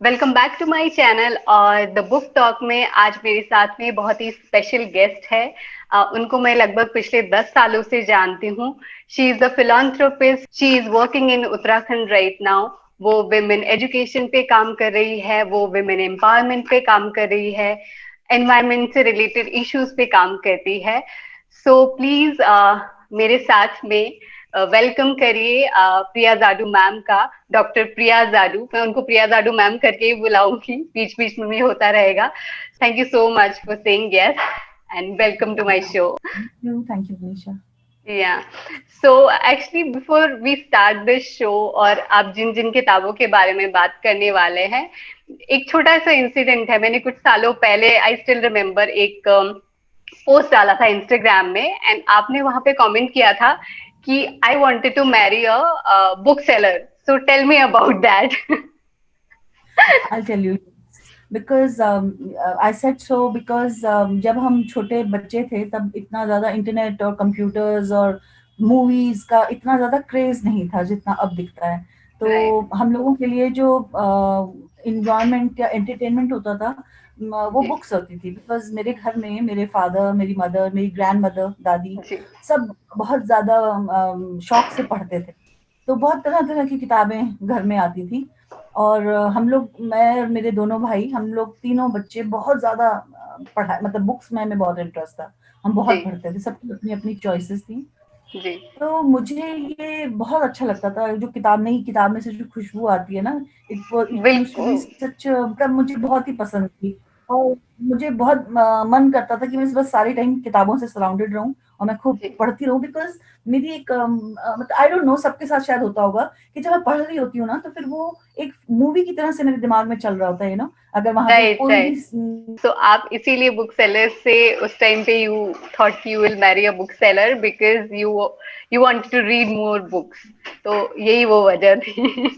Welcome back to my channel. और the book talk में आज मेरे साथ में बहुत ही स्पेशल गेस्ट है। उनको मैं लगभग पिछले 10 सालों से जानती हूँ। She is a philanthropist, she is working in Uttarakhand right now. वो विमेन एजुकेशन पे काम कर रही है, वो विमेन एम्पावरमेंट पे काम कर रही है, एनवायरमेंट से रिलेटेड इश्यूज पे काम करती है। सो प्लीज मेरे साथ में वेलकम करिए प्रिया जाडू मैम का। डॉक्टर प्रिया जाडू, मैं उनको प्रिया जाडू मैम करके ही बुलाऊंगी, बीच बीच में भी होता रहेगा। Thank you so much for saying yes and welcome to my show. Thank you, Manisha. या so actually before we start this show, और आप जिन जिन किताबों के बारे में बात करने वाले हैं, एक छोटा सा इंसिडेंट है। मैंने कुछ सालों पहले, आई स्टिल रिमेम्बर, एक पोस्ट डाला था इंस्टाग्राम में, एंड आपने वहां पे कमेंट किया था कि I wanted to marry a book seller. So tell me about that. I'll tell you because I said so because जब हम छोटे बच्चे थे तब इतना ज्यादा इंटरनेट और कंप्यूटर्स और मूवीज का इतना ज्यादा क्रेज नहीं था जितना अब दिखता है। तो राइट। हम लोगों के लिए जो इंजॉयमेंट या एंटरटेनमेंट होता था वो जी। बुक्स होती थी। बिकॉज मेरे घर में मेरे फादर, मेरी मदर, मेरी ग्रैंड मदर, दादी जी। सब बहुत ज्यादा शौक से पढ़ते थे। तो बहुत तरह तरह की किताबें घर में आती थी। और हम लोग, मैं और मेरे दोनों भाई, हम लोग तीनों बच्चे बहुत ज्यादा पढ़ा, मतलब बुक्स में हमें बहुत इंटरेस्ट था। हम जी। बहुत पढ़ते थे, सबकी अपनी अपनी चॉइसेस थी। जी। तो मुझे ये बहुत अच्छा लगता था, जो किताब, नई किताब में से जो खुशबू आती है ना, इट यूज्ड टू बी बिल्कुल। सच, मतलब मुझे बहुत ही पसंद थी। और मुझे बहुत मन करता था कि मैं बस सारे टाइम किताबों से सराउंडेड रहूं और मैं खूब जी। पढ़ती रहूं। बिकॉज मेरी एक मतलब आई डोंट नो, सबके साथ शायद होता होगा कि जब मैं पढ़ रही होती हूँ ना तो फिर वो एक मूवी की तरह से मेरे दिमाग में चल रहा होता है, अगर वहां पे राइट। कोई भी राइट। सो आप इसीलिए बुक सेलर से उस टाइम पे यू थॉट कि you will marry a book seller because you wanted to read more books. तो यही वो वजह थी।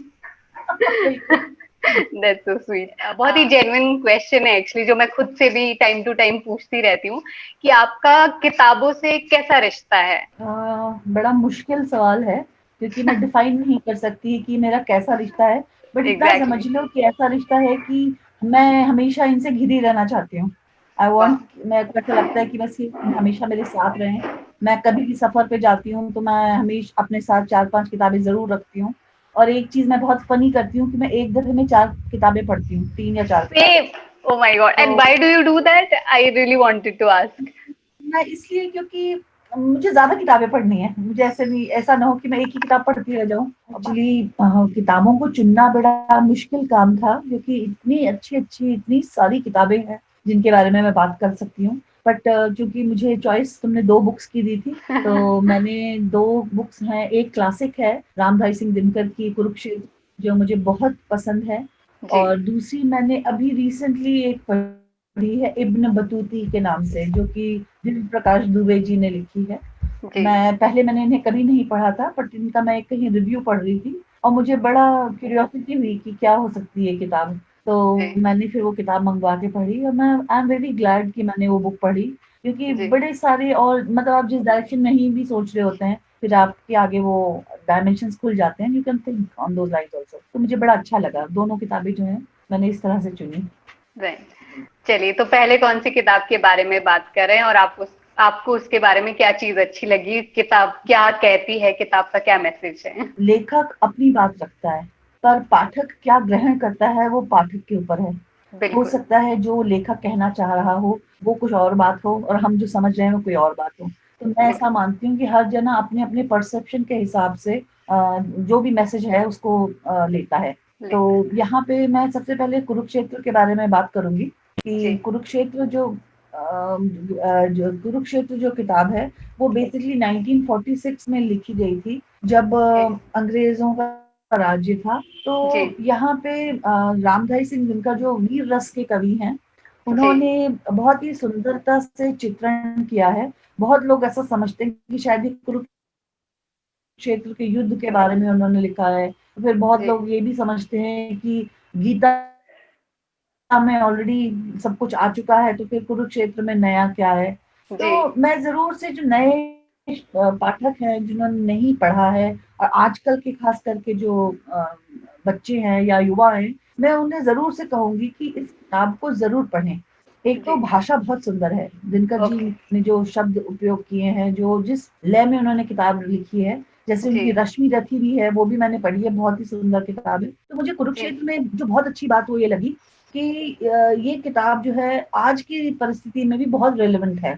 बिल्कुल। That's so sweet. बहुत ही जेन्युइन क्वेश्चन है एक्चुअली, जो मैं खुद से भी टाइम टू टाइम पूछती रहती हूँ कि आपका किताबों से कैसा रिश्ता है। बड़ा मुश्किल सवाल है, क्योंकि मैं डिफाइन नहीं कर सकती कि मेरा कैसा रिश्ता है। बट इतना एग्जैक्टली। समझ लो कि ऐसा रिश्ता है कि मैं हमेशा इनसे घिरी रहना चाहती हूँ। आई वाह। वॉन्ट, मेरे को ऐसा लगता है कि बस ये हमेशा मेरे साथ रहें। मैं कभी भी सफर पे जाती हूँ तो मैं हमेशा अपने साथ 4-5 किताबें जरूर रखती हूँ। और एक चीज मैं बहुत फनी करती हूँ कि मैं एक दफे में 4 किताबें पढ़ती हूँ, 3 या 4 किताबें। Same. Oh my God, and तो why do you do that? I really wanted to ask. मैं इसलिए, क्योंकि मुझे ज्यादा किताबें पढ़नी है। मुझे ऐसे नहीं, ऐसा ना हो कि मैं एक ही किताब पढ़ती रह जाऊं। एक्चुअली किताबों को चुनना बड़ा मुश्किल काम था, क्योंकि इतनी अच्छी अच्छी इतनी सारी किताबें हैं जिनके बारे में मैं बात कर सकती हूँ। बट क्योंकि मुझे चॉइस तुमने 2 बुक्स की दी थी, तो मैंने 2 बुक्स हैं। एक क्लासिक है रामधारी सिंह दिनकर की कुरुक्षेत्र, जो मुझे बहुत पसंद है। जी। और दूसरी मैंने अभी रिसेंटली एक पढ़ी है, इब्न बतूती के नाम से, जो कि दिव्य प्रकाश दुबे जी ने लिखी है। जी। मैंने इन्हें कभी नहीं पढ़ा था, बट इनका मैं कहीं रिव्यू पढ़ रही थी और मुझे बड़ा क्यूरियोसिटी हुई कि क्या हो सकती है किताब। तो जी। मैंने फिर वो किताब मंगवा के पढ़ी, और मैं आई एम वेरी ग्लैड कि मैंने वो बुक पढ़ी। क्योंकि जी। बड़े सारे, और मतलब आप जिस डायरेक्शन में ही भी सोच रहे होते हैं, फिर आपके आगे वो डायमेंशंस खुल जाते हैं। You can think on those lines also. तो मुझे बड़ा अच्छा लगा, दोनों किताबें जो हैं मैंने इस तरह से चुनी। राइट। चलिए, तो पहले कौन सी किताब के बारे में बात कर रहे हैं, और आपको उसके बारे में क्या चीज अच्छी लगी? किताब क्या कहती है, किताब का क्या मैसेज है? लेखक अपनी बात रखता है, पर पाठक क्या ग्रहण करता है वो पाठक के ऊपर है। हो बिल्कुल। सकता है जो लेखक कहना चाह रहा हो वो कुछ और बात हो, और हम जो समझ रहे हैं वो कोई और बात हो। तो मैं ऐसा बिल्कुल। मानती हूँ कि हर जना अपने अपने परसेप्शन के हिसाब से जो भी मैसेज है उसको लेता है। तो लेता यहाँ पे मैं सबसे पहले कुरुक्षेत्र के बारे में बात करूंगी है। जी। कि जो कुरुक्षेत्र जो किताब है, वो बेसिकली 1946 में लिखी गई थी, जब जी। अंग्रेजों का राज्य था। तो जी। यहाँ पे रामधारी सिंह दिनकर जो वीर रस के कवि हैं, जी। उन्होंने बहुत ही सुंदरता से चित्रण किया है। बहुत लोग ऐसा समझते हैं कि शायद ये कुरुक्षेत्र के युद्ध के बारे में उन्होंने लिखा है। फिर बहुत जी। लोग ये भी समझते हैं कि गीता में ऑलरेडी सब कुछ आ चुका है, तो फिर कुरुक्षेत्र में नया क्या है। जी। तो मैं जरूर से, जो नए पाठक हैं जिन्होंने नहीं पढ़ा है, और आजकल के खास करके जो बच्चे हैं या युवा हैं, मैं उन्हें जरूर से कहूंगी कि इस किताब को जरूर पढ़ें। एक तो जी। भाषा बहुत सुंदर है, दिनकर जी ओके। ने जो शब्द उपयोग किए हैं, जो जिस लय में उन्होंने किताब लिखी है, जैसे जी। उनकी रश्मि रथी भी है, वो भी मैंने पढ़ी है, बहुत ही सुंदर किताब है। तो मुझे जी। कुरुक्षेत्र में जो बहुत अच्छी बात वो ये लगी कि ये किताब जो है आज की परिस्थिति में भी बहुत रेलेवेंट है।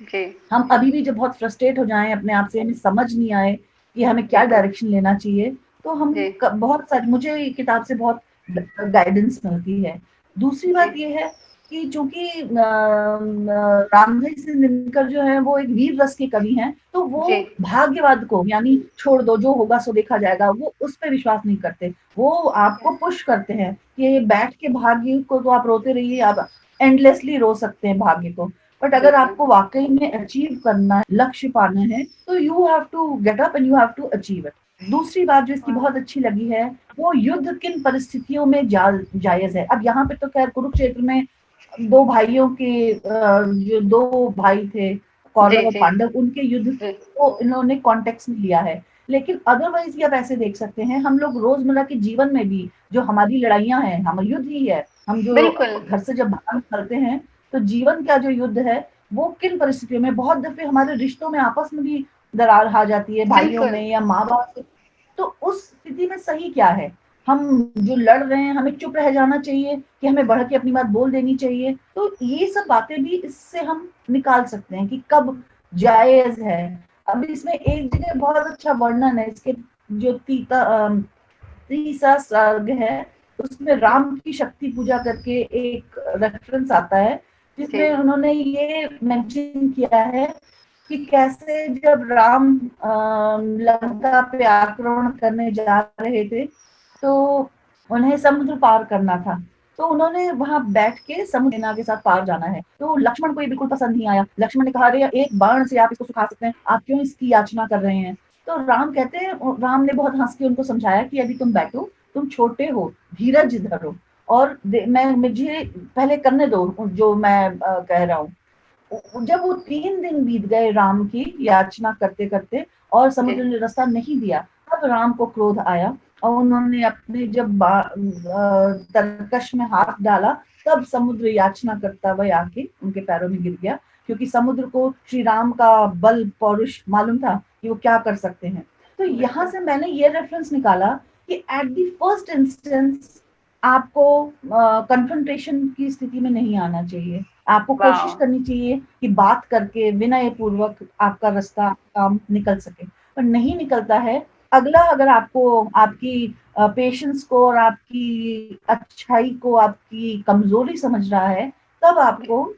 जी। हम अभी भी जब बहुत फ्रस्ट्रेट हो जाएं अपने आप से, हमें समझ नहीं आए कि हमें क्या बिल्कुल। डायरेक्शन लेना चाहिए, तो हम जी। बहुत सारी, मुझे ये किताब से बहुत गाइडेंस मिलती है। दूसरी जी। बात ये है कि चूंकि रामधारी सिंह दिनकर जो है वो एक वीर रस के कवि हैं, तो वो जी। भाग्यवाद को, यानी छोड़ दो जो होगा सो देखा जाएगा, वो उस पर विश्वास नहीं करते। वो आपको पुश करते हैं कि बैठ के भाग्य को तो आप रोते रहिए, आप एंडलेसली रो सकते हैं भाग्य को, बट अगर बिल्कुल। आपको वाकई में अचीव करना है, लक्ष्य पाना है, तो you have to get up and you have to achieve it. दूसरी बात जो इसकी वाह। बहुत अच्छी लगी है, वो युद्ध किन परिस्थितियों में जायज है। अब यहाँ पे तो खैर कुरुक्षेत्र में दो भाइयों के जो दो भाई थे, जी। कौरव और जी। पांडव, उनके युद्ध जी। को इन्होंने कॉन्टेक्स्ट में लिया है। लेकिन अदरवाइज भी आप ऐसे देख सकते हैं, हम लोग रोजमर्रा के जीवन में भी जो हमारी लड़ाइयां हैं, हमारा युद्ध ही है। हम जो बिल्कुल। घर से जब बाहर निकलते हैं, तो जीवन का जो युद्ध है वो किन परिस्थितियों में, बहुत दफे हमारे रिश्तों में आपस में भी दरार आ जाती है, भाइयों बिल्कुल। में या माँ बाप से। तो उस स्थिति में सही क्या है? हम जो लड़ रहे हैं, हमें चुप रह जाना चाहिए कि हमें बढ़ के अपनी बात बोल देनी चाहिए? तो ये सब बातें भी इससे हम निकाल सकते हैं कि कब जायज है। अब इसमें एक जगह बहुत अच्छा वर्णन है इसके, जो तीसरा सर्ग है, उसमें जी। राम की शक्ति पूजा करके एक रेफरेंस आता है, जी। जिसमें उन्होंने ये मेंशन किया है कि कैसे जब राम लंका पे आक्रमण करने जा रहे थे, तो उन्हें समुद्र पार करना था। तो उन्होंने वहां बैठ के समुद्र सेना के साथ पार जाना है, तो लक्ष्मण को ये बिल्कुल पसंद नहीं आया। लक्ष्मण ने कहा, अरे एक बाण से आप इसको सुखा सकते हैं, आप क्यों इसकी याचना कर रहे हैं? तो राम कहते हैं, राम ने बहुत हंस के उनको समझाया कि अभी तुम बैठो, तुम छोटे हो, धीरज धरो, और मैं मुझे पहले करने दो जो मैं कह रहा हूँ। जब वो 3 दिन बीत गए राम की याचना करते करते, और जी। समुद्र ने रास्ता नहीं दिया, तब राम को क्रोध आया, और उन्होंने अपने जब तरकश में हाथ डाला, तब समुद्र याचना करता हुआ आके उनके पैरों में गिर गया, क्योंकि समुद्र को श्री राम का बल पौरुष मालूम था कि वो क्या कर सकते हैं। तो यहाँ बिल्कुल। से मैंने ये रेफरेंस निकाला कि एट द फर्स्ट इंस्टेंस आपको कन्फ्रंटेशन की स्थिति में नहीं आना चाहिए। आपको कोशिश वाह। करनी चाहिए कि बात करके विनय पूर्वक आपका रास्ता, काम निकल सके। पर नहीं निकलता है, अगला अगर आपको आपकी पेशेंस को और आपकी अच्छाई को आपकी कमजोरी समझ रहा है, तब आपको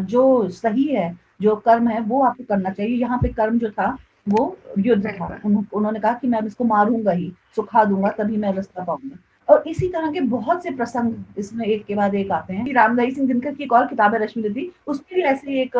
जो सही है, जो कर्म है, वो आपको करना चाहिए। यहाँ पे कर्म जो था वो युद्ध था। बिल्कुल। उन्होंने कहा कि मैं इसको मारूंगा ही, सुखा दूंगा, तभी मैं रास्ता पाऊंगा। और इसी तरह के बहुत से प्रसंग इसमें एक के बाद एक आते हैं। रामधारी सिंह दिनकर की एक और किताब है रश्मि दीदी, उसमें भी ऐसे एक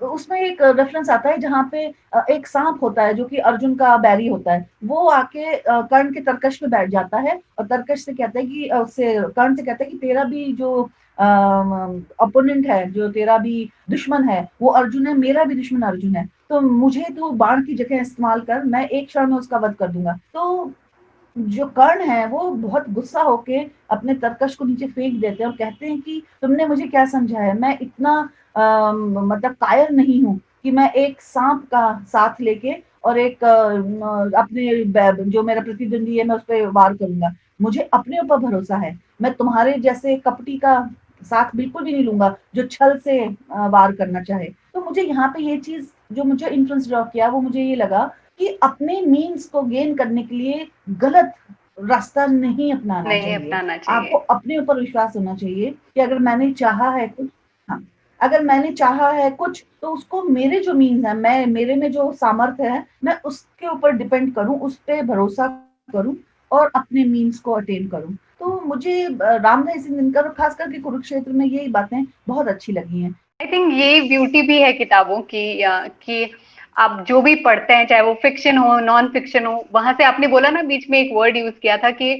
उसमें एक रेफरेंस आता है जहाँ पे एक सांप होता है जो कि अर्जुन का बैरी होता है। वो आके कर्ण के तरकश पे बैठ जाता है, और तरकश से कहता है कि उससे कर्ण से कहता है कि तेरा भी जो अपोनेंट है, जो तेरा भी दुश्मन है, वो अर्जुन है, मेरा भी दुश्मन अर्जुन है, तो मुझे तो बाण की जगह इस्तेमाल कर, मैं एक क्षण में उसका वध कर दूंगा। तो जो कर्ण है वो बहुत गुस्सा होके अपने तरकश को नीचे फेंक देते हैं और कहते हैं कि तुमने मुझे क्या समझा है, मैं इतना मतलब कायर नहीं हूँ कि मैं एक सांप का साथ लेके और एक अपने जो मेरा प्रतिद्वंदी है मैं उस पर वार करूंगा। मुझे अपने ऊपर भरोसा है, मैं तुम्हारे जैसे कपटी का साथ बिल्कुल भी नहीं लूंगा जो छल से वार करना चाहे। तो मुझे यहाँ पे ये चीज जो मुझे इन्फ्लुएंस ड्रॉ किया, वो मुझे ये लगा कि अपने मीन्स को गेन करने के लिए गलत रास्ता नहीं अपनाना नहीं चाहिए। अपनाना आपको चाहिए। अपने ऊपर विश्वास होना चाहिए कि अगर मैंने चाहा है कुछ, हाँ, अगर मैंने चाहा है कुछ, तो उसको मेरे जो मीन्स है, मैं मेरे में जो सामर्थ्य है, मैं उसके ऊपर डिपेंड करूं, उस पर भरोसा करूं, और अपने मीन्स को अटेन करूं। तो मुझे रामधारी सिंह दिनकर और खास करके कुरुक्षेत्र में यही बातें बहुत अच्छी लगी हैं। आई थिंक ये ब्यूटी भी है किताबों की, कि आप जो भी पढ़ते हैं, चाहे वो फिक्शन हो, नॉन फिक्शन हो, वहां से आपने बोला ना, बीच में एक वर्ड यूज किया था कि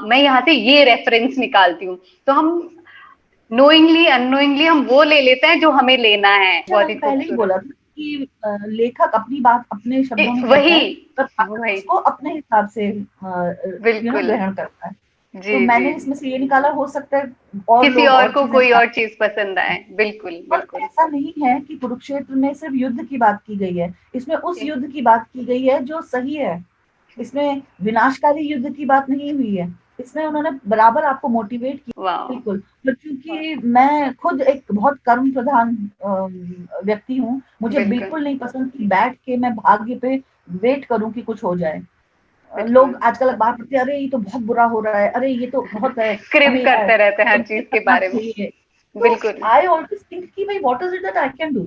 मैं यहाँ से ये रेफरेंस निकालती हूँ, तो हम नोइंगली अननोइंगली हम वो ले लेते हैं जो हमें लेना है। अच्छा, बहुत ही मैंने पहले ही खूबसूरत। बोला था कि लेखक अपनी बात अपने शब्दों में कहता वही। है, पर पाठक वही। उसको अपने हिसाब से बिल्कुल। ग्रहण करता है। तो जी जी, मैंने इसमें से ये निकाला, हो सकता है और किसी लोग और और को चीजें कोई निकालें। और चीज पसंद आए, बिल्कुल और बिल्कुल। ऐसा नहीं है कि कुरुक्षेत्र में सिर्फ युद्ध की बात की गई है, इसमें उस जी, युद्ध की बात की गई है जो सही है। इसमें विनाशकारी युद्ध की बात नहीं हुई है, इसमें उन्होंने बराबर आपको मोटिवेट किया। वाह, बिल्कुल, तो क्योंकि मैं खुद एक बहुत कर्म प्रधान व्यक्ति हूँ, मुझे बिल्कुल बिल्कुल नहीं पसंद कि बैठ के मैं भाग्य पे वेट करूं कि कुछ हो जाए। लोग बिल्कुल। आजकल अखबार पढ़ते हैं, अरे ये तो बहुत बुरा हो रहा है, अरे ये तो बहुत है, क्रिप हमें करते रहते हैं हर मुझे चीज के करना बारे में। चाहिए। तो बिल्कुल। आई ऑलवेज थिंक कि भाई what is it that I can do.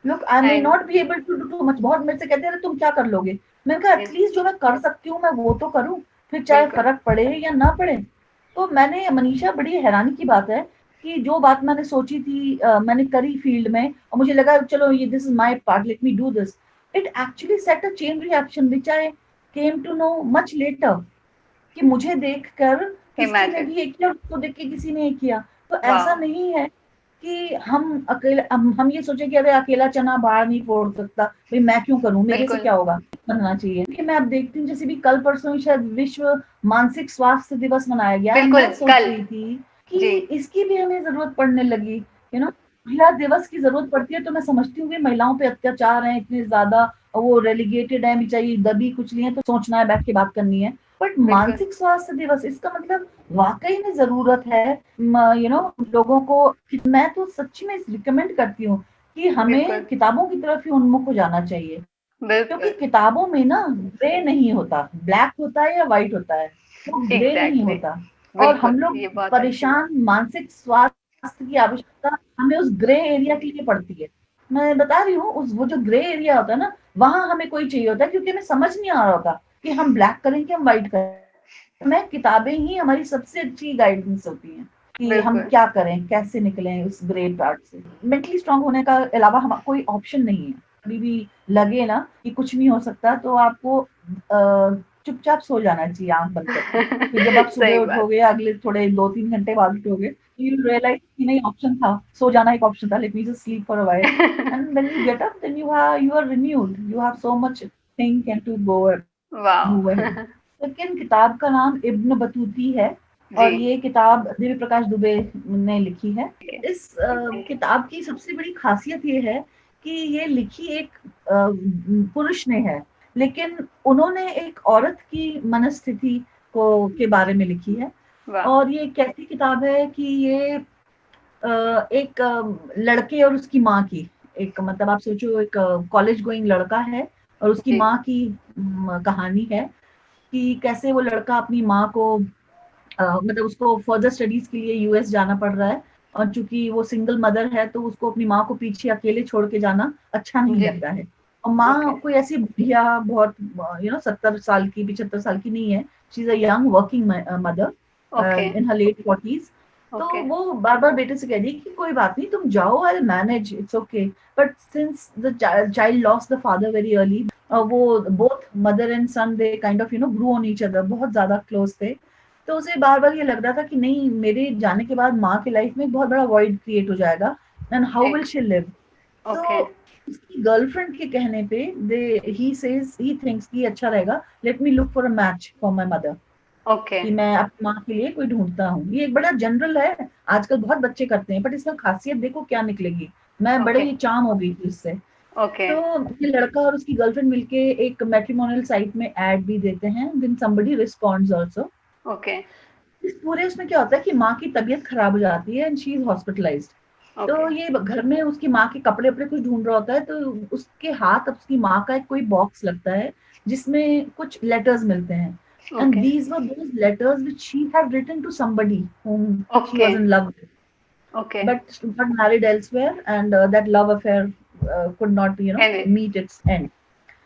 Look, I may I know. Not be able to do too much. बहुत मेरे से कहते हैं तुम क्या कर लोगे, मैंने कहा एटलीस्ट जो मैं कर सकती हूँ मैं वो तो करूँ, फिर चाहे बिल्कुल। फर्क पड़े या ना पड़े। तो मैंने, मनीषा, बड़ी हैरानी की बात है कि जो बात मैंने सोची थी मैंने करी फील्ड में, और मुझे लगा चलो ये this is my part, let me do this. It actually set a chain reaction which I came to know much later, कि मुझे देखकर किसी ने इमेजिन। भी एक किया, उसको देख के किसी ने एक किया। तो ऐसा वाह। नहीं है कि हम अकेले, हम ये सोचे कि अरे अकेला चना बाहर नहीं फोड़ सकता, भाई मैं क्यों करूं, मेरे से बिल्कुल क्या होगा, बनना चाहिए। कि मैं अब देखती हूँ, जैसे भी कल परसों ही शायद विश्व मानसिक स्वास्थ्य दिवस मनाया गया, एंड बिल्कुल। मैं सोच कल। रही थी कि जी। इसकी भी हमें जरूरत पड़ने लगी। महिला दिवस की जरूरत पड़ती है, तो मैं समझती हूँ कि महिलाओं पे अत्याचार है इतने ज्यादा, वो रेलीगेटेड है बेचारी, दबी कुचली है, तो सोचना है, बैठ के बात करनी है। बट बिल्कुल मानसिक स्वास्थ्य दिवस, इसका मतलब वाकई में जरूरत है लोगों को। मैं तो सच्ची में रिकमेंड करती हूँ कि हमें बिल्कुल किताबों की तरफ ही उन्मुख हो जाना चाहिए, क्योंकि बिल्कुल। किताबों में ना ग्रे नहीं होता, ब्लैक होता है या व्हाइट होता है, वो ग्रे नहीं एग्जैक्टली। होता। और हम बिल्कुल, लोग ये बहुत अच्छी बात। परेशान, मानसिक स्वास्थ्य की आवश्यकता हमें उस ग्रे एरिया के लिए पड़ती है। मैं बता रही हूँ, उस वो जो ग्रे एरिया होता है ना, वहां हमें कोई चाहिए होता है, क्योंकि हमें समझ नहीं आ रहा होता कि हम ब्लैक करें कि हम व्हाइट करें। हमें किताबें ही हमारी सबसे अच्छी गाइडेंस होती हैं कि हम बिल्कुल। क्या करें, कैसे निकलें उस ग्रे पार्ट से। मेंटली स्ट्रांग होने का अलावा हम कोई ऑप्शन नहीं है। कभी भी लगे ना कि कुछ नहीं हो सकता, तो आपको चुपचाप सो जाना चाहिए आंख बंद करके। फिर जब आप सुबह सही बात। उठोगे, अगले थोड़े 2-3 घंटे बाद उठोगे, यू रियलाइज कि नहीं, ऑप्शन था, सो जाना एक ऑप्शन था, let me just sleep for a while. And when you get up, then you are renewed, you have so much think and to go move वाह। अहेड। सेकंड किताब का नाम इब्न बतूती है, जी। और ये किताब दिव्य प्रकाश दुबे ने लिखी है। ठीक है। इस किताब की सबसे बड़ी खासियत ये है कि ये लिखी एक पुरुष ने है, लेकिन उन्होंने एक औरत की मनस्थिति को के बारे में लिखी है। वाह। और ये एक ऐसी किताब है कि ये एक लड़के और उसकी माँ की, एक मतलब आप सोचो, एक कॉलेज गोइंग लड़का है और उसकी जी। माँ की कहानी है कि कैसे वो लड़का अपनी माँ को मतलब उसको फर्दर स्टडीज के लिए यूएस जाना पड़ रहा है, और चूंकि वो सिंगल मदर है तो उसको अपनी माँ को पीछे अकेले छोड़ के जाना अच्छा नहीं जी। लगता है। और ओके। माँ कोई ऐसी बुढ़िया, बहुत 70 साल की, 75 साल की नहीं है, she is a young working okay. Mother in her late 40s। तो ओके। वो बार बार बेटे से कह रही कि कोई बात नहीं, तुम जाओ, I manage, it's okay. But since the child lost the father very early, वो both mother and son they kind of grew on each other, बहुत ज्यादा क्लोज थे। तो उसे बार बार ये लग रहा था कि नहीं, मेरे जाने के बाद माँ की लाइफ में एक बहुत बड़ा वॉइड क्रिएट हो जाएगा, एंड हाउ जी। Will she live. तो ओके। उसकी गर्लफ्रेंड के कहने पे दे ही सेज ही थिंक्स कि अच्छा रहेगा, let me look for a match for my mother, okay. कि मैं अपनी माँ के लिए कोई ढूंढता हूँ। ये एक बड़ा जनरल है, आजकल बहुत बच्चे करते हैं, बट इसमें खासियत देखो क्या निकलेगी। मैं बड़े ओके। ही चार्म हो गई थी इससे। ओके। तो ये लड़का और उसकी गर्लफ्रेंड मिलके एक मैट्रिमोनियल साइट में एड भी देते हैं, then somebody responds also. Okay. इस पूरे उसमें क्या होता है कि माँ की तबीयत खराब हो जाती है and she is hospitalised. Okay. तो ये घर में उसकी माँ के कपड़े वपड़े कुछ ढूंढ रहा होता है, तो उसके हाथ उसकी माँ का एक कोई बॉक्स लगता है जिसमें कुछ लेटर्स मिलते हैं। And okay. These were those letters which she had written to somebody whom she okay. was in love with, okay. but got married elsewhere, and that love affair could not any. meet its end.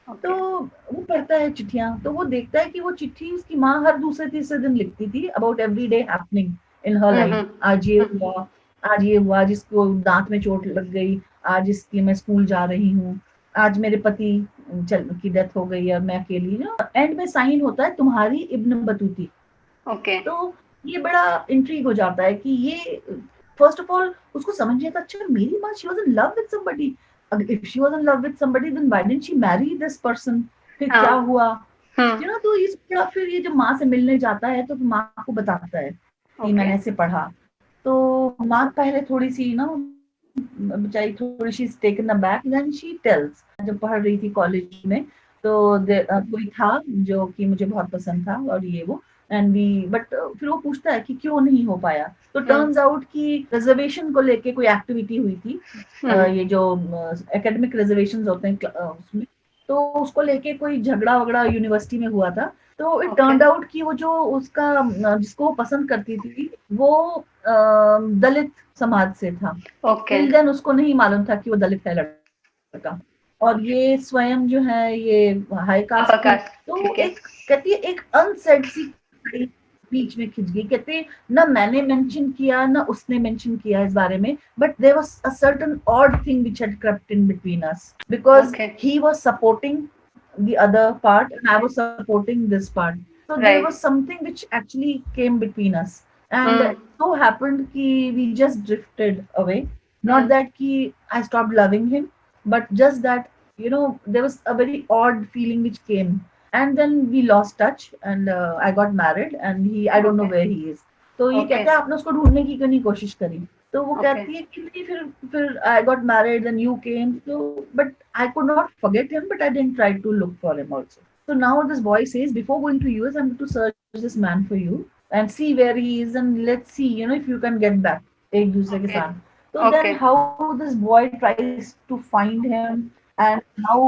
तो okay. वो पढ़ता है चिट्ठियां, तो वो देखता है कि वो चिट्ठी उसकी माँ हर दूसरे तीसरे दिन लिखती थी about every day happening in her life. आज ये हम्म। हुआ, आज ये हुआ, जिसको दांत में चोट लग गई, आज इसकी मैं स्कूल जा रही हूँ, आज मेरे पति की डेथ हो गई है, मैं अकेली। एंड में साइन होता है तुम्हारी इब्न बतूती। ओके। तो ये बड़ा इंट्रीग हो जाता है कि ये, फर्स्ट ऑफ ऑल उसको समझ नहीं आता, अच्छा मेरी माँ she was in love with somebody, if she was in love with somebody then why didn't she marry this person, फिर क्या हाँ। हुआ। तो इसका फिर ये जब माँ से मिलने जाता है तो माँ को बताता है कि मैंने ऐसे पढ़ा। तो माँ पहले थोड़ी सी बेचारी थोड़ी सी taken aback, then she tells, जब पढ़ रही थी कॉलेज में तो कोई था जो कि मुझे बहुत पसंद था और ये वो एंड वी बट फिर वो पूछता है कि क्यों नहीं हो पाया, तो टर्न्स आउट कि रिजर्वेशन को लेके कोई एक्टिविटी हुई थी, ये जो एकेडमिक रिजर्वेशन होते हैं उसमें, तो उसको लेके कोई झगड़ा वगड़ा यूनिवर्सिटी में हुआ था। तो इट टर्न्ड आउट कि वो जो उसका जिसको वो पसंद करती थी वो दलित समाज से था। टिल देन उसको नहीं मालूम था कि वो दलित है लड़का, और ये स्वयं जो है ये हाई कास्ट थी। तो एक कहती है एक अनसेड सी बीच में खिंच गई, कहते ना मैंने मेंशन किया ना उसने मेंशन किया इस बारे में, but there was a certain odd thing which had crept in between us because he was supporting the other part and I was supporting this part, so there was something which actually came between us and so happened ki we just drifted away, not that ki I stopped loving him, but just that there was a very odd feeling which came, and then we lost touch and I got married and I don't know where he is. तो ये कहता है आपने उसको ढूंढने की क्यों नहीं कोशिश करी, तो वो कहती है कि नहीं फिर I got married then you came, so but I could not forget him but I didn't try to look for him also. So now this boy says before going to US I'm going to search this man for you and see where he is and let's see if you can get back एक दूसरे के साथ. So then how this boy tries to find him and how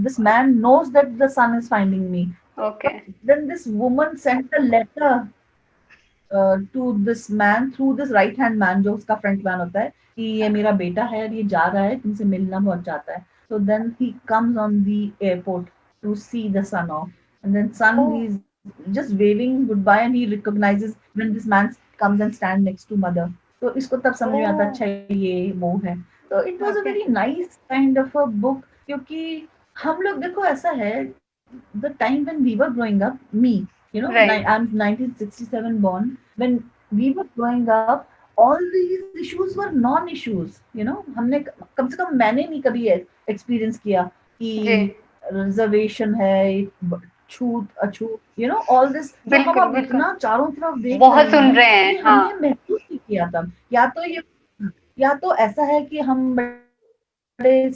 this man knows that the son is finding me. Then this woman sent a letter to this man through this right hand man जो उसका front man होता है कि ये मेरा बेटा है और ये जा रहा है तुमसे मिलना बहुत चाहता है. So then he comes on the airport to see the son off and then son is just waving goodbye and he recognizes when this man comes and stand next to mother. तो इसको तब समझ में आता अच्छा ये वो है. तो it was a very nice kind of a book क्योंकि हम लोग देखो ऐसा है the time when we were growing up, me, I'm 1967 born. When we were growing up, all these issues were non-issues. हमने कम से कम मैंने नहीं कभी एक्सपीरियंस किया कि रिजर्वेशन है, छूत अछूत, ऑल दिस जो हम अब इतना चारों तरफ देख बहुत सुन रहे हैं. ये हमने महसूस नहीं किया तब. या तो ऐसा है कि हम बड़े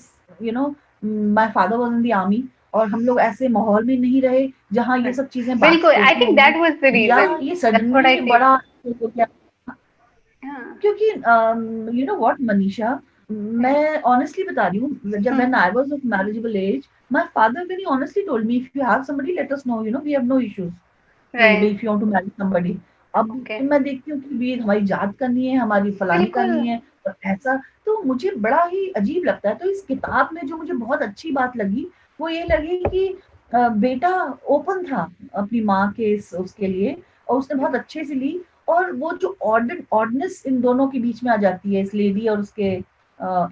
my father was in the army और हम लोग ऐसे माहौल में नहीं रहे जहाँ ये सब चीजें बिल्कुल. I think that was the reason. या ये सडनली बड़ा हो गया. क्योंकि व्हाट मनीषा, मैं ऑनेस्टली बता रही हूँ, जब when I was of marriageable age my father very honestly told me if you have somebody let us know, we have no issues if you want to marry somebody. अब मैं देखती हूँ कि भी हमारी जात करनी है, हमारी फलानी करनी है, ऐसा. तो मुझे बड़ा ही अजीब लगता है. तो इस किताब में जो मुझे बहुत अच्छी बात लगी वो ये लगी कि बेटा ओपन था अपनी माँ के उसके लिए और उसने बहुत अच्छे से ली, और वो जो ऑडनेस इन दोनों के बीच में आ जाती है, इस लेडी और उसके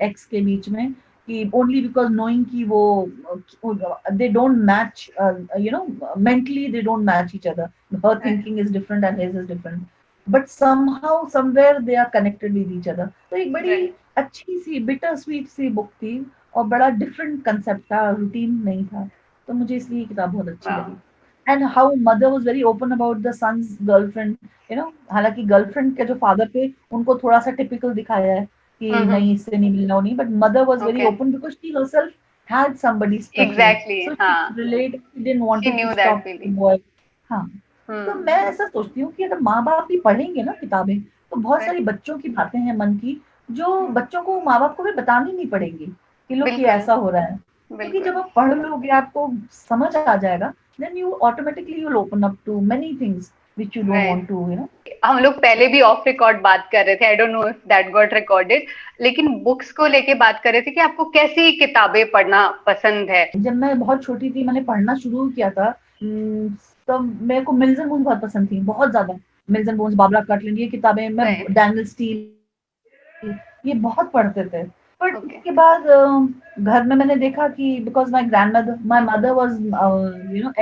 एक्स के बीच में, कि ओनली बिकॉज नोइंग कि वो they don't match, mentally they don't match each other, her thinking is different and his is different, but somehow somewhere they are connected with each other. तो एक बड़ी अच्छी सी बिटर स्वीट सी book थी और बड़ा different concept था, routine नहीं था. तो मुझे इसलिए ये किताब बहुत अच्छी लगी. And how mother was very open about the son's girlfriend, हालांकि गर्लफ्रेंड के जो फादर थे उनको थोड़ा सा टिपिकल दिखाया है कि नहीं इससे नहीं मिलना नहीं, but mother was very open because she herself had somebody special. Exactly. So she related, she didn't want to stop the boy. हाँ. तो मैं ऐसा सोचती हूँ कि अगर माँ बाप भी पढ़ेंगे ना किताबें तो बहुत सारी बच्चों की बातें हैं मन की जो बच्चों को माँ बाप को भी बतानी नहीं पड़ेंगी कि लोग ये ऐसा हो रहा है, क्योंकि जब आप पढ़ लोगे आपको समझ आ जाएगा, then you automatically you'll open up to many things which you don't want to, हम लोग पहले भी ऑफ रिकॉर्ड बात कर रहे थे, I don't know if that got recorded, लेकिन बुक्स को लेके बात कर रहे थे कि आपको कैसी किताबें पढ़ना पसंद है. जब मैं बहुत छोटी थी मैंने पढ़ना शुरू किया था तो मेरे को मिल्स एंड बोन्स बहुत पसंद थी, बहुत ज्यादा. मिल्स एंड बोन्स, बाबरा कटलैंड, ये किताबें मैं डैनियल स्टील ये बहुत पढ़ते थे. बट उसके बाद घर में मैंने देखा कि because my mother was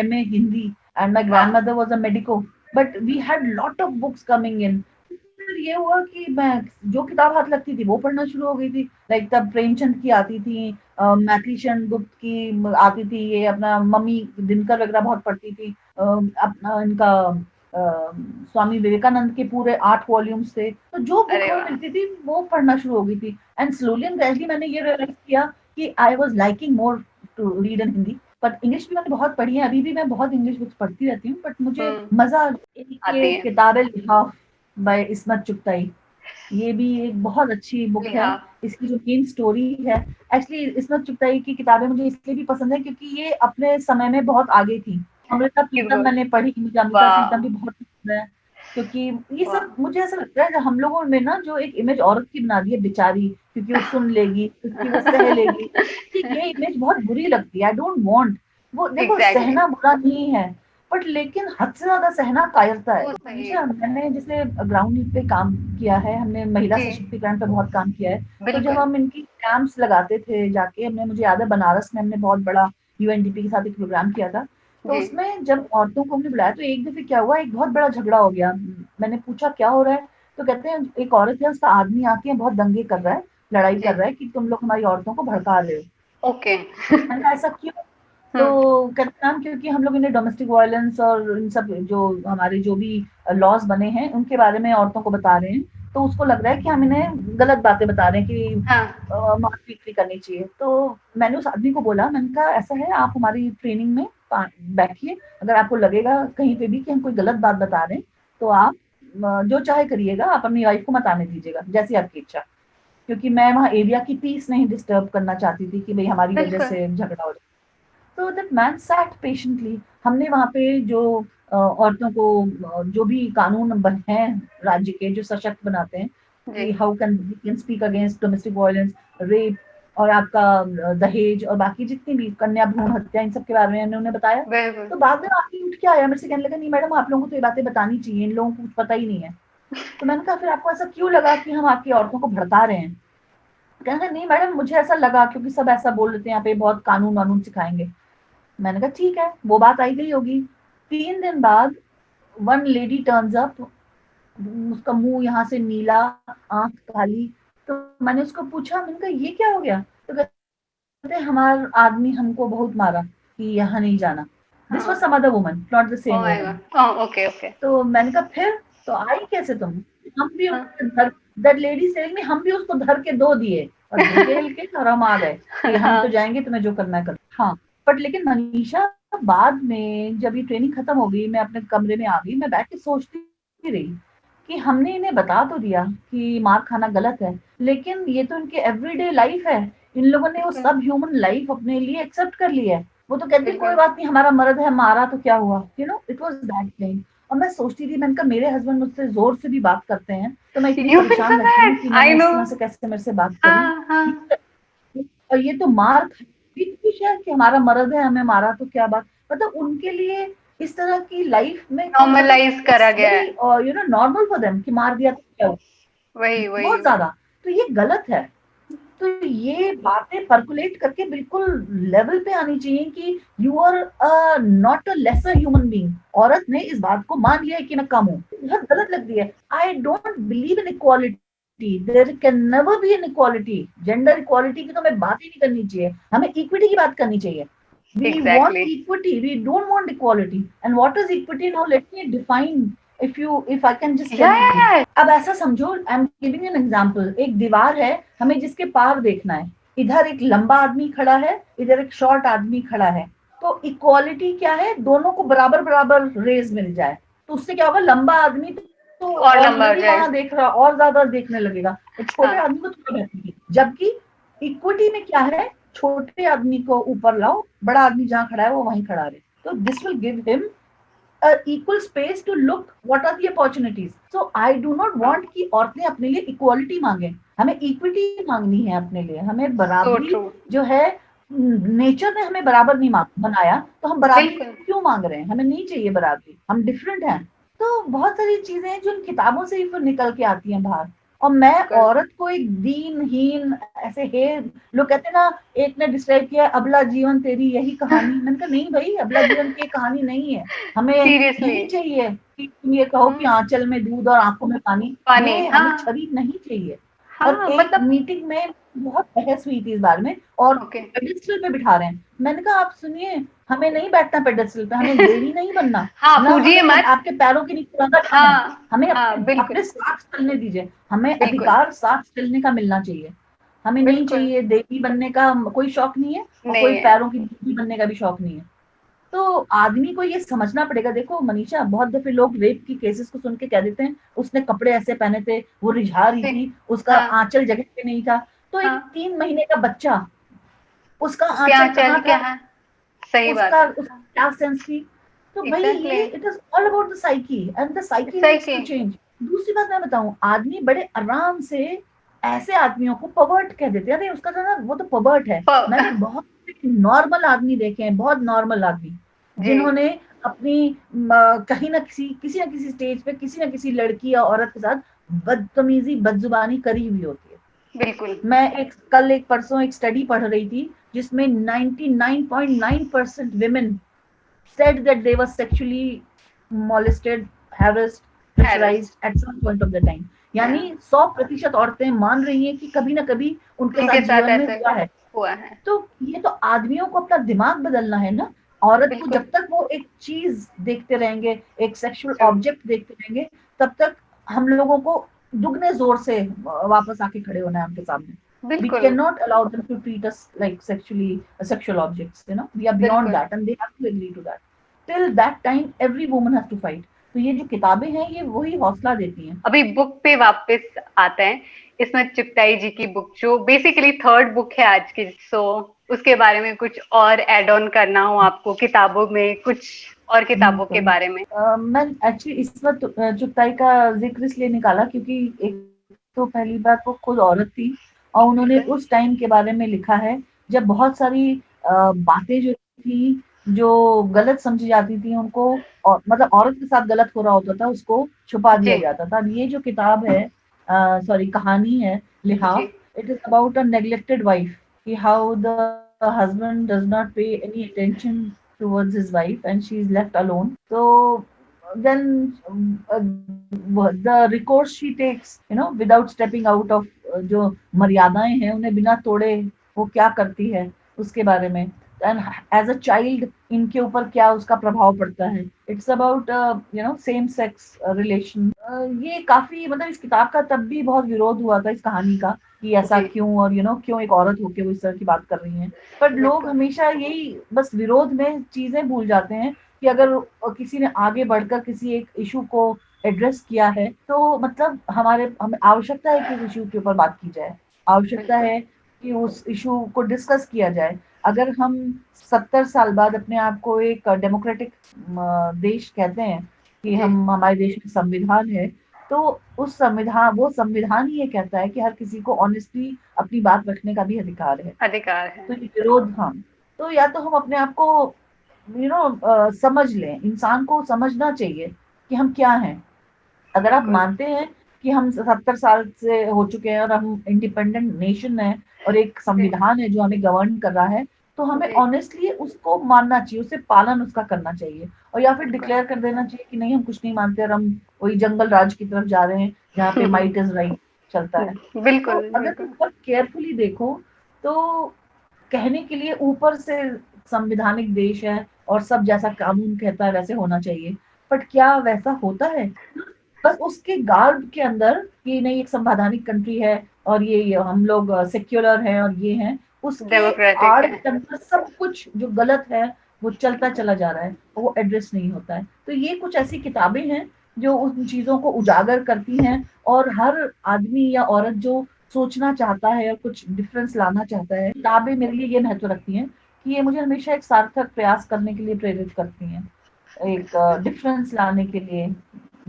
MA Hindi and my grandmother was a medico, but we had lot of books coming in. फिर ये हुआ कि मैं जो किताब हाथ लगती थी वो पढ़ना शुरू हो गई थी. लाइक तब प्रेमचंद की आती थी, मैथिली सेनगुप्त की आती थी, ये अपना मम्मी दिनकर वगैरह बहुत पढ़ती थी, अपना इनका स्वामी विवेकानंद के पूरे 8 वॉल्यूम्स थे, तो जो बुक अरे हमें वाह। मिलती थी वो पढ़ना शुरू हो गई थी। एंड स्लोली एंड ग्रेजुअली मैंने ये रियलाइज किया कि I was liking more to read in Hindi. But English भी मैंने बहुत पढ़ी है, अभी भी मैं बहुत इंग्लिश बुक्स पढ़ती रहती हूँ, बट मुझे मजा आती ये है। किताबें लिहाफ बाय इस्मत चुगताई, ये भी एक बहुत अच्छी बुक है। लिहाफ। इसकी जो मेन स्टोरी है, एक्चुअली इस्मत चुगताई की किताबें मुझे इसलिए भी पसंद है क्योंकि ये अपने समय में बहुत आगे थी। अमृता प्रीतम बिल्कुल। मैंने पढ़ी, मुझे अमृता वाह। प्रीतम भी बहुत पसंद है, क्योंकि ये वाह। सब मुझे ऐसा लगता है हम लोगों में ना जो एक इमेज औरत की बना दी है बेचारी, क्योंकि वो सुन लेगी, क्योंकि वो सह लेगी, मुझे ये इमेज बहुत बुरी लगती है। आई डोंट वांट, वो देखो एग्जैक्टली। सहना बुरा नहीं है, बट लेकिन हद से ज्यादा सहना कायरता है। वो तो सही। मनीषा, मैंने जैसे ग्राउंड पे काम किया है, हमने महिला जी। सशक्तिकरण पे बहुत काम किया है। तो जब बिल्कुल। हम इनकी कैंप्स लगाते थे जाके, हमने, मुझे याद है बनारस में हमने बहुत बड़ा यूएनडीपी के साथ एक प्रोग्राम किया था। तो जी। उसमें जब औरतों को हमने बुलाया तो एक दफे क्या हुआ, एक बहुत बड़ा झगड़ा हो गया। मैंने पूछा क्या हो रहा है, तो कहते हैं एक औरत है, उसका आदमी आके बहुत दंगे कर रहा है, लड़ाई जी। कर रहा है कि तुम लोग हमारी औरतों को भड़का रहे हो। ओके। मैंने कहा ऐसा क्यों? तो कहते हैं मैम क्योंकि हम लोग इन्हें डोमेस्टिक वायलेंस और इन सब जो हमारे जो भी लॉज बने हैं उनके बारे में औरतों को बता रहे हैं, तो उसको लग रहा है कि हम इन्हें गलत बातें बता रहे हैं कि हाँ। मारपीट नहीं करनी चाहिए। तो मैंने उस आदमी को बोला, मैंने कहा ऐसा है, आप हमारी ट्रेनिंग में बैठिए, अगर आपको लगेगा कहीं पे भी कि हम कोई गलत बात बता रहे हैं तो आप जो चाहे करिएगा, आप अपनी वाइफ को मत आने दीजिएगा, जैसी आपकी इच्छा। क्योंकि मैं वहाँ एरिया की पीस नहीं डिस्टर्ब करना चाहती थी कि भाई हमारी वजह बिल्कुल। से झगड़ा हो जाए। तो दैट मैन सैट पेशेंटली। हमने वहाँ पे जो औरतों को जो भी कानून हैं राज्य के जो सशक्त बनाते हैं जी। कि how can speak against domestic violence, rape और आपका दहेज और बाकी जितनी भी कन्या भ्रूण हत्या, इन सब के बारे में हमने उन्हें बताया। बिल्कुल। तो बाद में आके उठ के आया मेरे से, कहने लगा नहीं मैडम, आप लोगों को तो ये बातें बतानी चाहिए, इन लोगों को कुछ पता ही नहीं है। तो मैंने कहा फिर आपको ऐसा क्यों लगा कि हम आपकी औरतों को भड़का रहे हैं? कहने लगा नहीं मैडम, मुझे ऐसा लगा क्योंकि सब ऐसा बोल रहे थे, यहाँ पे बहुत कानून वानून सिखाएंगे। मैंने कहा ठीक है, वो बात आई गई होगी। 3 दिन बाद वन लेडी टर्न्स अप, उसका मुंह यहाँ से नीला, आंख काली। तो मैंने उसको पूछा, मैंने कहा ये क्या हो गया? तो कहते हमारा आदमी हमको बहुत मारा कि यहाँ नहीं जाना। दिस वॉज हाँ। Some other woman, not the oh same my woman. God. Okay okay. तो मैंने कहा फिर तो आई कैसे तुम? हम भी हाँ। उसको धर, दैट लेडी सेइंग मी, हम भी उसको धर के दो दिए और धकेल के और हम आ गए कि हम तो हाँ। जाएंगे, तुम्हें जो करना है करो। हाँ, बट लेकिन मनीषा, बाद में जब ये ट्रेनिंग खत्म हो गई, मैं अपने कमरे में आ गई, मैं बैठ के सोचती रही कि हमने इन्हें बता तो दिया कि मार खाना गलत है, लेकिन ये तो इनके एवरीडे लाइफ है। इन लोगों ने वो बिल्कुल। सब ह्यूमन लाइफ अपने लिए एक्सेप्ट कर लिया है। वो तो कहती कोई बिल्कुल। बात नहीं, हमारा मर्द है, मारा तो क्या हुआ, इट वाज दैट थिंग। और मैं सोचती थी, मैंने कहा मेरे हस्बैंड मुझसे जोर से भी बात करते हैं तो मैं इतनी यू फील सो परेशान रहती हूँ बैड, कि आई इन्होंने नो। इस तरह से कैसे मेरे से बात करी। हाँ हाँ। और ये तो मार खाती थी शायद कि हमारा मर्द है, हमें मारा तो क्या बात, मतलब उनके लिए इस तरह की लाइफ में कोई, मतलब नॉर्मलाइज करा इट्स गया वेरी है। नॉर्मल फॉर देम कि मार दिया तो क्या हुआ, वही वही बहुत वही। ज्यादा। तो ये गलत है। तो ये बातें पर्कुलेट करके बिल्कुल लेवल पे आनी चाहिए कि you are not a lesser human being. औरत ने इस बात को मान लिया है कि मैं कम हूँ, बहुत गलत लगती है। I don't believe in equality, there can never be an equality. Gender equality की तो हमें बात ही नहीं करनी चाहिए, हमें इक्विटी की बात करनी चाहिए। We want exactly. equity, we don't want equality. And what is equity? Now let me define, if I can just tell you. या। अब ऐसा समझो, I am giving an example. एक दीवार है, हमें जिसके पार देखना है, इधर एक लंबा आदमी खड़ा है, इधर एक शॉर्ट आदमी खड़ा है। तो इक्वालिटी क्या है? दोनों को बराबर बराबर रेज मिल जाए। तो उससे क्या होगा, लंबा आदमी तो और लंबा हो ऑलरेडी जाए। वहां देख रहा, और ज्यादा देखने लगेगा, तो छोटे हाँ। आदमी को थोड़ा बेहतर। जबकि इक्विटी में क्या है, छोटे आदमी को ऊपर लाओ, बड़ा आदमी जहां खड़ा है वो वहीं खड़ा रहे। तो this will give him equal space to look what are the opportunities. So I do not हाँ। want कि औरतें अपने लिए इक्वालिटी मांगे, हमें इक्विटी मांगनी है अपने लिए। हमें सो बराबरी ट्रू। जो है, नेचर ने हमें बराबर नहीं बनाया, तो हम बराबरी बिल्कुल। क्यों मांग रहे हैं? हमें नहीं चाहिए बराबरी, हम डिफरेंट हैं। तो बहुत सारी चीजें हैं जो इन किताबों से ही फिर निकल के आती हैं बाहर। और मैं बिल्कुल। औरत को एक दीनहीन ऐसे है, लोग कहते हैं ना, एक ने डिस्क्राइब किया अबला जीवन तेरी यही कहानी। मैंने कहा नहीं भाई, अबला जीवन की कहानी नहीं है। हमें सीरियसली। नहीं चाहिए कि तुम ये कहो कि आंचल में दूध और आंखों में पानी, पानी। ये हमें हाँ। छवि नहीं चाहिए। और हाँ एक मतलब। मीटिंग में बहुत बहस हुई थी इस बारे में, और ओके। पेडेस्टल पे बिठा रहे हैं। मैंने कहा आप सुनिए, हमें नहीं बैठना पेडेस्टल पे, हमें देवी नहीं बनना, हाँ, ना पूजिए हमें मत। आपके पैरों के नीचे रंगा जाना है। हाँ, हमें हाँ, अपने बिल्कुल, अपने साथ चलने दीजिए, हमें बिल्कुल, अधिकार साथ चलने का मिलना चाहिए। हमें नहीं बिल्कुल, चाहिए देवी बनने का कोई शौक नहीं है, और नहीं कोई है, पैरों की देवी बनने का भी शौक नहीं है। तो आदमी को ये समझना पड़ेगा। देखो मनीषा, बहुत दफे लोग रेप की केसेस को सुन के कह देते हैं उसने कपड़े ऐसे पहने थे, वो रिझा रही जी, थी, उसका हाँ, आंचल जगह पे नहीं था। तो एक हाँ, 3 महीने का बच्चा, उसका क्या आंचल चल कहाँ क्या था, है, सही बात उसका है, उसकी क्या सेंस थी। तो भाई एग्जैक्टली, ये it is all about the psyche, and the psyche सही नीड्स की, टू चेंज। दूसरी बात मैं बताऊं, आदमी बड़े आराम से ऐसे आदमियों को पर्वर्ट कह देते हैं। अरे उसका जो ना, वो तो पर्वर्ट है। मैंने बहुत नॉर्मल आदमी देखे हैं, बहुत नॉर्मल आदमी, जी, जिन्होंने अपनी कहीं ना किसी ना किसी स्टेज पे किसी ना किसी लड़की या औरत के साथ बदतमीजी बदजुबानी करी हुई होती है। बिल्कुल, मैं एक परसों एक स्टडी पढ़ रही थी, जिसमें 99.9% women said that they were sexually molested, harassed, harass, pressurized at some point of the time। या यानी 100% औरतें मान रही हैं कि कभी ना कभी उनके उनके साथ साथ जीवन में ऐसा हुआ है। हुआ है, तो ये तो आदमियों को अपना दिमाग बदलना है ना। औरत को बिल्कुल, जब तक वो एक चीज देखते रहेंगे, एक सेक्सुअल ट्रू, ऑब्जेक्ट देखते रहेंगे, तब तक हम लोगों को दुगने जोर से वापस आके खड़े होना है उनके सामने। We बिल्कुल, cannot allow them to treat us like sexual objects, you know, we are beyond बिल्कुल। that and they have to agree to that। Till that time every woman has to fight। तो ये जो किताबें हैं ये वही हौसला देती हैं। अभी बुक पे वापस आते हैं। इसमें चुगताई जी की बुक जो बेसिकली थर्ड बुक है आज की, सो उसके बारे में कुछ और एड ऑन करना हो आपको किताबों में, कुछ और किताबों के बिल्कुल। बारे में? मैं एक्चुअली इस वक्त चुगताई का जिक्र इसलिए निकाला क्योंकि एक तो पहली बात वो खुद औरत थी, और उन्होंने बिल्कुल, उस टाइम के बारे में लिखा है जब बहुत सारी बातें जो थी, जो गलत समझी जाती थी उनको, और मतलब औरत के साथ गलत हो रहा होता था उसको छुपा जी, दिया जाता था। ये जो किताब है, सॉरी कहानी है जी, Lihaaf, it is about a neglected wife, कि how the husband does not pay any attention towards his wife and she is left alone। So then the recourse she takes, you know, without stepping out of जो मर्यादाएं हैं उन्हें बिना तोड़े वो क्या करती है उसके बारे में, एंड एज अ चाइल्ड इनके ऊपर क्या उसका प्रभाव पड़ता है। It's about you know same sex relation. ये काफी, मतलब इस किताब का तब भी बहुत विरोध हुआ था इस कहानी का, कि ऐसा जी, क्यों, और यू नो क्यों एक औरत होके वो इस तरह की बात कर रही हैं। पर लोग बिल्कुल, हमेशा यही बस विरोध में चीजें भूल जाते हैं कि अगर किसी ने आगे बढ़कर किसी एक इशू को एड्रेस किया है, तो मतलब हमें आवश्यकता है कि उस इशू के ऊपर बात की जाए, आवश्यकता बिल्कुल, है कि उस इशू को डिस्कस किया जाए। अगर हम 70 साल बाद अपने आप को एक डेमोक्रेटिक देश कहते हैं कि जी, हमारे देश में संविधान है, तो वो संविधान ही ये कहता है कि हर किसी को ऑनेस्टली अपनी बात रखने का भी अधिकार है। अधिकार है, तो ये विरोध, हाँ, तो या तो हम अपने आप को समझ लें, इंसान को समझना चाहिए कि हम क्या हैं। अगर आप बिल्कुल, मानते हैं कि हम 70 साल से हो चुके हैं और हम इंडिपेंडेंट नेशन है और एक जी, संविधान है जो हमें गवर्न कर रहा है, तो हमें जी, ऑनेस्टली उसको मानना चाहिए, उससे पालन उसका करना चाहिए, और या फिर बिल्कुल, डिक्लेयर कर देना चाहिए कि नहीं हम कुछ नहीं मानते और हम वही जंगल राज की तरफ जा रहे हैं जहाँ पे माइट इज राइट चलता है। तो बिल्कुल, अगर तुम बिल्कुल, बहुत केयरफुली देखो, तो कहने के लिए ऊपर से संविधानिक देश है और सब जैसा कानून कहता है वैसे होना चाहिए, बट क्या वैसा होता है? बस उसके गार्ड के अंदर कि नहीं एक संवैधानिक कंट्री है और ये हम लोग सेक्युलर हैं और ये हैं, उसके डेमोक्रेटिक आड़ है, के अंदर सब कुछ जो गलत है वो चलता चला जा रहा है, वो एड्रेस नहीं होता है। तो ये कुछ ऐसी किताबें हैं जो उन चीजों को उजागर करती हैं, और हर आदमी या औरत जो सोचना चाहता है और कुछ डिफरेंस लाना चाहता है, किताबें मेरे लिए ये महत्व रखती हैं कि ये मुझे हमेशा एक सार्थक प्रयास करने के लिए प्रेरित करती हैं, एक डिफरेंस लाने के लिए।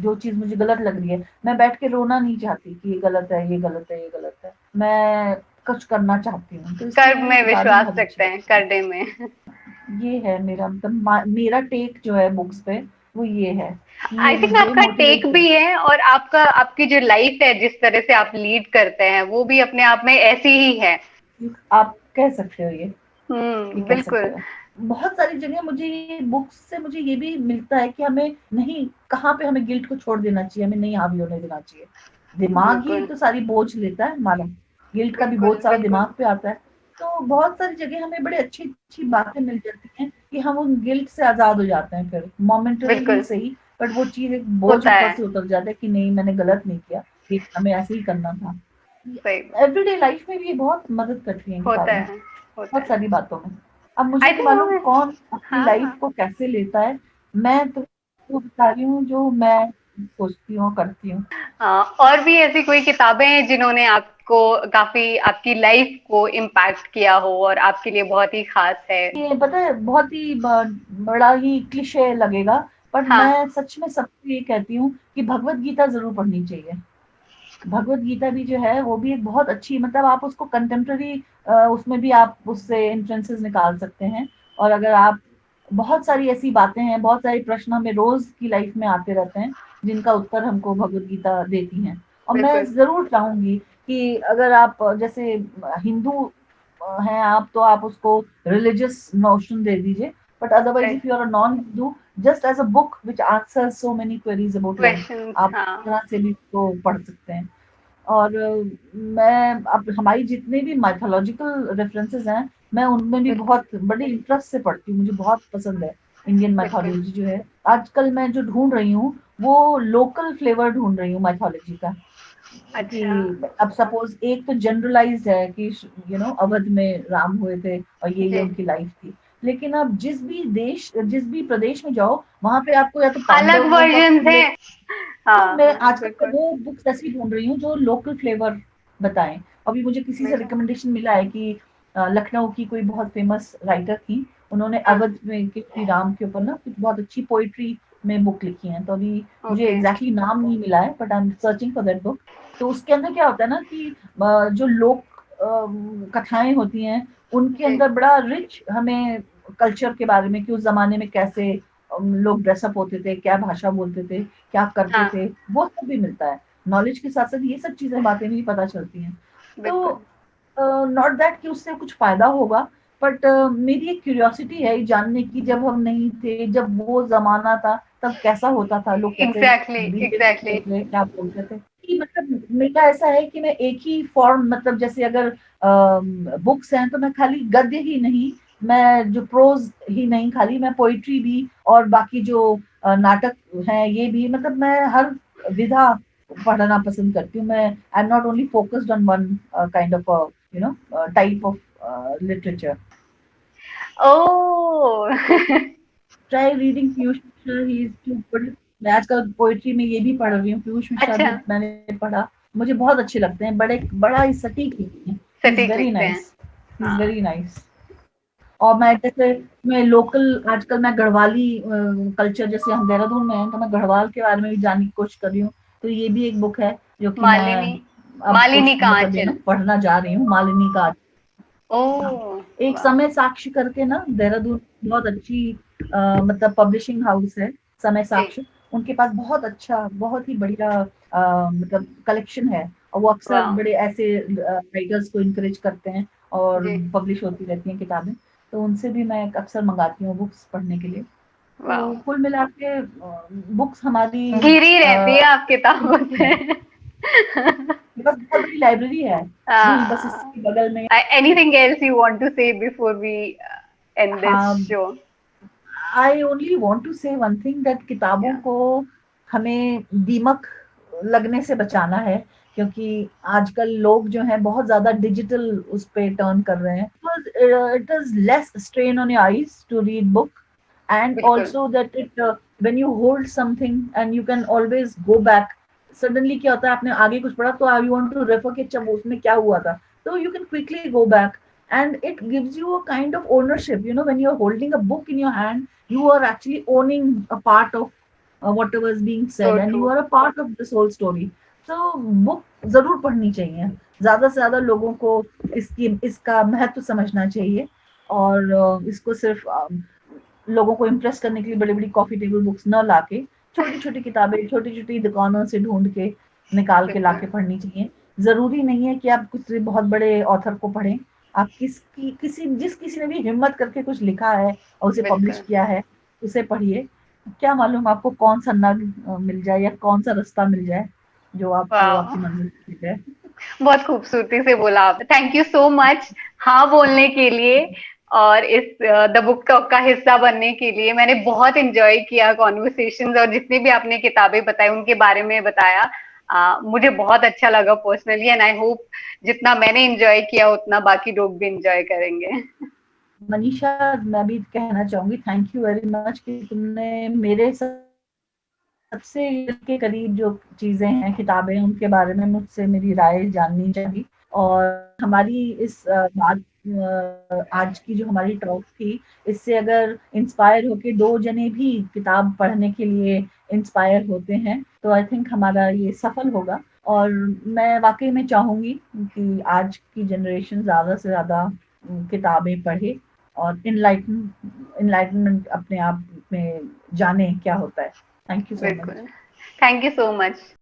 जो चीज मुझे गलत लग रही है, मैं बैठ के रोना नहीं चाहती कि ये गलत है, ये गलत है, ये गलत है। मैं कुछ करना चाहती हूँ, तो इसलिए कर्म मुझे में किताबें विश्वास बहुत अच्छी रखते हैं, लगती हैं। करने में। ये है मेरा, मतलब मेरा टेक जो है बुक्स पे, वो ये है कि ये आई थिंक मुझे आपका टेक मोटिवेट भी करती है, और आपकी जो लाइफ है, जिस तरह से आप लीड करते हैं, वो भी अपने आप में ऐसी ही है। है। आप कह सकते हो ये कह सकते बिल्कुल, हो। बहुत सारी जगह मुझे ये बुक्स से मुझे ये भी मिलता है कि हमें नहीं, कहाँ पे हमें गिल्ट को छोड़ देना चाहिए, हमें नहीं हावी होने देना चाहिए। दिमाग ही बिल्कुल, तो सारी बोझ लेता है हमारा। गिल्ट का भी बिल्कुल बहुत सारा बिल्कुल। दिमाग पे आता है। तो बहुत सारी जगह हमें बड़ी अच्छी अच्छी बातें मिल जाती हैं कि हम उन गिल्ट से आजाद हो जाते हैं, फिर मोमेंटरीली बिल्कुल सही, बट वो चीज एक बोझ होता ऊपर है। से उतर जाता है कि नहीं मैंने गलत नहीं किया, ये हमें ऐसे ही करना था। सही। एवरीडे लाइफ में भी ये बहुत मदद करती हैं होता किताबें, है होता बहुत है। सारी बातों में। अब मुझे आई नहीं मालूम थिंक। कौन अपनी हाँ लाइफ हाँ। को कैसे लेता है, मैं तो वो बता रही हूँ जो मैं सोचती हूँ करती हूँ। और भी ऐसी कोई किताबें हैं जिन्होंने आपको काफी आपकी लाइफ को इम्पैक्ट किया हो और आपके लिए बहुत ही खास है? ये पता है बहुत ही बड़ा ही क्लिशे लगेगा, पर हाँ। मैं सच में सबको ये कहती हूँ कि भगवत गीता जरूर पढ़नी चाहिए। भगवत गीता भी जो है वो भी एक बहुत अच्छी, मतलब आप उसको कंटेम्प्ररी, उसमें भी आप उससे इन्फ्लुएंसेस निकाल सकते हैं। और अगर आप, बहुत सारी ऐसी बातें हैं, बहुत सारे प्रश्न हमें रोज की लाइफ में आते रहते हैं जिनका उत्तर हमको भगवत गीता देती हैं। और मैं बिल्कुल। जरूर चाहूंगी कि अगर आप जैसे हिंदू हैं आप, तो आप उसको रिलीजियस नोशन दे दीजिए, but otherwise if you are a non Hindu, just as a book which answers so many queries about life, questions, आप हाँ। इस तरह से भी उसको पढ़ सकते हैं। और मैं अब हमारी जितने भी माइथोलॉजिकल रेफरेंसेस हैं, मैं उनमें भी बिल्कुल बहुत बड़े इंटरेस्ट से पढ़ती हूँ, मुझे बहुत पसंद है इंडियन बिल्कुल। माइथोलॉजी जो है। आजकल मैं जो ढूंढ रही हूँ वो लोकल फ्लेवर ढूंढ रही हूँ माइथोलॉजी का, अच्छा। कि अब सपोज एक तो जनरलाइज्ड है कि अवध में राम हुए थे और ये जी। उनकी लाइफ थी, लेकिन अब जिस भी प्रदेश में जाओ वहां पे आपको या तो अलग पांडवों का, वर्जन है। तो हाँ मैं हाँ आजकल बिल्कुल। वो बुक्स ऐसी ढूंढ रही हूँ जो लोकल फ्लेवर बताएं। अभी मुझे किसी से बिल्कुल। रिकमेंडेशन मिला है कि लखनऊ की कोई बहुत फेमस राइटर थी, उन्होंने हाँ। अवध में के श्री राम के ऊपर ना कुछ बहुत अच्छी पोइट्री में बुक लिखी है। तो अभी मुझे ओके। एग्जैक्टली नाम नहीं मिला है, but I am searching for that book. तो उसके अंदर क्या होता है ना कि जो लोक कथाएं होती हैं उनके जी। अंदर बड़ा रिच हमें कल्चर के बारे में, कि उस जमाने में कैसे लोग ड्रेसअप होते थे, क्या भाषा बोलते थे, क्या करते हाँ। थे, वो सब भी मिलता है। नॉलेज के साथ साथ ये सब चीजें बातें भी पता चलती हैं। तो बिल्कुल। नॉट दैट कि उससे कुछ फायदा होगा, बट मेरी एक क्यूरियोसिटी है ये जानने की, जब हम नहीं थे, जब वो जमाना था, तब कैसा होता था, लोग कैसे एग्जैक्टली बिहेव एग्जैक्टली। करते थे, क्या बोलते थे। कि मतलब मेरा ऐसा है कि मैं एक ही फॉर्म, मतलब जैसे अगर बुक्स हैं तो मैं खाली गद्य ही नहीं, मैं जो प्रोज ही नहीं खाली, मैं पोइट्री भी और बाकी जो नाटक हैं ये भी, मतलब मैं हर विधा पढ़ना पसंद करती हूँ। मैं I am not only focused on one kind of type of literature. Oh. Try reading Piyush Mishra, he is too good. मैं आजकल पोइट्री में ये भी पढ़ रही हूँ, पीयूष मिश्रा अच्छा। भी मैंने पढ़ा, मुझे बहुत अच्छे लगते हैं, बड़े बड़ा ही सटीक लिखते हैं। ही इज सटीक वेरी लिखते हैं। नाइस, ही इज हाँ। Very nice. और मैं जैसे, मैं लोकल, आजकल मैं गढ़वाली कल्चर, जैसे हम देहरादून में हैं तो मैं गढ़वाल के बारे में भी जानने की कोशिश कर रही हूँ। तो ये भी एक बुक है जो कि मैं मालिनी। अब मालिनी का मतलब आंचल। पढ़ना जा रही हूँ, मालिनी का। ओ। हाँ, एक वाह। समय साक्ष करके ना देहरादून बहुत अच्छी मतलब पब्लिशिंग हाउस है, समय जी। साक्ष। उनके पास बहुत अच्छा, बहुत ही बढ़िया मतलब कलेक्शन है, और वो अक्सर वाह। बड़े ऐसे राइटर्स को इनकरेज करते हैं और जी। पब्लिश होती रहती हैं किताबें। तो उनसे भी मैं अक्सर मंगाती हूँ बुक्स पढ़ने के लिए। वाह। तो कुल मिला के बुक्स हमारी घिरी रहती है आप किताबों जिंदगी से। है। मेरे पास बहुत बड़ी लाइब्रेरी है, यहीं बस इसके बगल में। Anything else you want to say before we end this हाँ, show? I only want to say one thing, that किताबों या। को हमें दीमक लगने से बचाना है, क्योंकि आजकल लोग जो हैं बहुत ज्यादा डिजिटल उस पे टर्न कर रहे हैं। It is less strain on your eyes to read book, and बिल्कुल। also that it when you hold something and you can always go back, suddenly क्या होता है, आपने आगे कुछ पढ़ा तो you want to refer कि अच्छा उसमें क्या हुआ था, so you can quickly go back, and it gives you a kind of ownership. When you're holding a book in your hand, you are actually owning a part of whatever is being so said, and true. you are a part of this whole story. So book जरूर पढ़नी चाहिए, ज्यादा से ज्यादा लोगों को इसका महत्व समझना चाहिए। और इसको सिर्फ लोगों को इम्प्रेस करने के लिए बड़ी बड़ी कॉफी टेबल बुक्स न लाके, छोटी छोटी किताबें छोटी छोटी दुकानों से ढूंढ के निकाल के बिल्कुल। लाके पढ़नी चाहिए। जरूरी नहीं है कि आप कुछ बहुत बड़े ऑथर को पढ़ें, आप किसी ने भी हिम्मत करके कुछ लिखा है और उसे पब्लिश बिल्कुल। किया है, उसे पढ़िए। क्या मालूम आपको कौन सा नग मिल जाए या कौन सा रास्ता मिल जाए जो आपको वाह। आपकी मंजिल तक ले जाए। बहुत खूबसूरती से बोला आप, थैंक यू सो मच हाँ बोलने के लिए और इस द बुक टॉक का हिस्सा बनने के लिए। मैंने बहुत एंजॉय किया कॉन्वर्सेशंस, और जितनी भी आपने किताबें बताई उनके बारे में बताया, मुझे बहुत अच्छा लगा पर्सनली, एंड आई होप जितना मैंने एंजॉय किया उतना बाकी लोग भी एंजॉय करेंगे। मनीषा, मैं भी कहना चाहूंगी थैंक यू वेरी मच कि तुमने मेरे सबसे दिल के करीब जो चीजें हैं, किताबें, उनके बारे में मुझसे मेरी राय जाननी चाहिए। और हमारी इस बात, आज की जो हमारी टॉक थी, इससे अगर इंस्पायर होके 2 जने भी किताब पढ़ने के लिए इंस्पायर होते हैं तो आई थिंक हमारा ये सफल होगा। और मैं वाकई में चाहूंगी कि आज की जनरेशन ज्यादा से ज्यादा किताबें पढ़े और इनलाइटनमेंट अपने आप में जाने क्या होता है। थैंक यू सो बिल्कुल, much. Thank you so much.